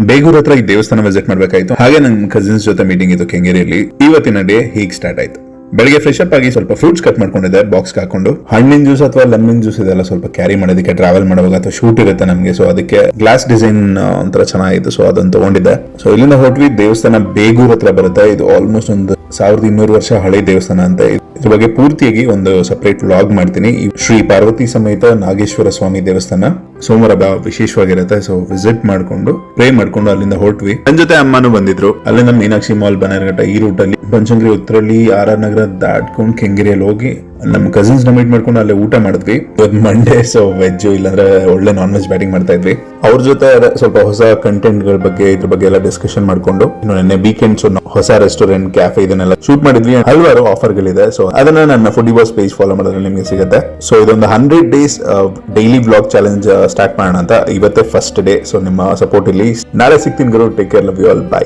ಬೇಗೂರ್ ಹತ್ರ ಈ ದೇವಸ್ಥಾನ ವಿಸಿಟ್ ಮಾಡ್ಬೇಕಾಯ್ತು. ಹಾಗೆ ನನ್ನ ಕಸಿನ್ಸ್ ಜೊತೆ ಮೀಟಿಂಗ್ ಇತ್ತು ಕೆಂಗೇರಿಯಲ್ಲಿ. ಇವತ್ತಿನ ಡೇ ಹೀಗೆ ಸ್ಟಾರ್ಟ್ ಆಯ್ತು. ಬೆಳಿಗ್ಗೆ ಫ್ರೆಶ್ ಅಪ್ ಆಗಿ ಸ್ವಲ್ಪ ಫ್ರೂಟ್ಸ್ ಕಟ್ ಮಾಡ್ಕೊಂಡಿದ್ದೆ ಬಾಕ್ಸ್ ಹಾಕೊಂಡು. ಹಣ್ಣಿನ ಜ್ಯೂಸ್ ಅಥವಾ ಲೆಮನ್ ಜ್ಯೂಸ್ ಇದೆಲ್ಲ ಸ್ವಲ್ಪ ಕ್ಯಾರಿ ಮಾಡೋದಕ್ಕೆ ಟ್ರಾವೆಲ್ ಮಾಡುವಾಗ ಅಥವಾ ಶೂಟ್ ಇರುತ್ತೆ ನಮಗೆ. ಸೊ ಅದಕ್ಕೆ ಗ್ಲಾಸ್ ಡಿಸೈನ್ ಒಂಥರ ಚೆನ್ನಾಗಿತ್ತು, ಸೊ ಅದನ್ನ ತಗೊಂಡಿದ್ದೆ. ಸೊ ಇಲ್ಲಿಂದ ಹೊರಟ್ವಿ. ದೇವಸ್ಥಾನ ಬೇಗೂರ್ ಹತ್ರ ಬರುತ್ತೆ. ಇದು ಆಲ್ಮೋಸ್ಟ್ ಒಂದು 1200 ವರ್ಷ ಹಳೆ ದೇವಸ್ಥಾನ ಅಂತ. ಇದ್ರ ಬಗ್ಗೆ ಪೂರ್ತಿಯಾಗಿ ಒಂದು ಸಪರೇಟ್ ವ್ಲಾಗ್ ಮಾಡ್ತೀನಿ. ಶ್ರೀ ಪಾರ್ವತಿ ಸಮೇತ ನಾಗೇಶ್ವರ ಸ್ವಾಮಿ ದೇವಸ್ಥಾನ ಸೋಮವಾರ ವಿಶೇಷವಾಗಿರುತ್ತೆ. ಸೊ ವಿಸಿಟ್ ಮಾಡ್ಕೊಂಡು ಪ್ರೇ ಮಾಡ್ಕೊಂಡು ಅಲ್ಲಿಂದ ಹೊರಟ್ವಿ. ನನ್ನ ಜೊತೆ ಅಮ್ಮನೂ ಬಂದಿದ್ರು. ಅಲ್ಲಿಂದ ಮೀನಾಕ್ಷಿ ಮಾಲ್, ಬನ್ನೇರಘಟ್ಟ ಈ ರೂಟ್ ಅಲ್ಲಿ ಬನಶಂಕರಿ, ಉತ್ತರಳ್ಳಿ, RR ನಗರ ದಾಟ್ಕೊಂಡು ಕೆಂಗೇರಿಯಲ್ಲಿ ಹೋಗಿ ನಮ್ಮ ಕಸಿನ್ಸ್ ನ ಮೀಟ್ ಮಾಡ್ಕೊಂಡು ಅಲ್ಲೇ ಊಟ ಮಾಡಿದ್ವಿ. ಮಂಡೇ ಸೊ ವೆಜ್, ಇಲ್ಲಾಂದ್ರೆ ಒಳ್ಳೆ ನಾನ್ ವೆಜ್ ಬ್ಯಾಟಿಂಗ್ ಮಾಡ್ತಾ ಇದ್ವಿ. ಅವ್ರ ಜೊತೆ ಸ್ವಲ್ಪ ಹೊಸ ಕಂಟೆಂಟ್ ಗಳ ಬಗ್ಗೆ ಇದ್ರ ಬಗ್ಗೆ ಎಲ್ಲ ಡಿಸ್ಕಷನ್ ಮಾಡ್ಕೊಂಡು ಇನ್ನು ನಿನ್ನೆ ವೀಕೆಂಡ್ಸ್ ಹೊಸ ರೆಸ್ಟೋರೆಂಟ್, ಕ್ಯಾಫೆ ಇದನ್ನೆಲ್ಲ ಶೂಟ್ ಮಾಡಿದ್ವಿ. ಹಲವಾರು ಆಫರ್ ಗಳಿದೆ. ಸೊ ಅದನ್ನ ನನ್ನ ಫುಡಿ ಬಾಸ್ ಪೇಜ್ ಫಾಲೋ ಮಾಡಿದ್ರೆ ನಿಮಗೆ ಸಿಗುತ್ತೆ. ಸೊ ಇದೊಂದು 100 days daily blog challenge start ಮಾಡೋಣ ಅಂತ. ಇವತ್ತೇ ಫಸ್ಟ್ ಡೇ. ಸೊ ನಿಮ್ಮ ಸಪೋರ್ಟ್ ಇಲ್ಲಿ. ನಾಳೆ ಸಿಗ್ತೀನಿ ಗುರು. Take care, love you all, by.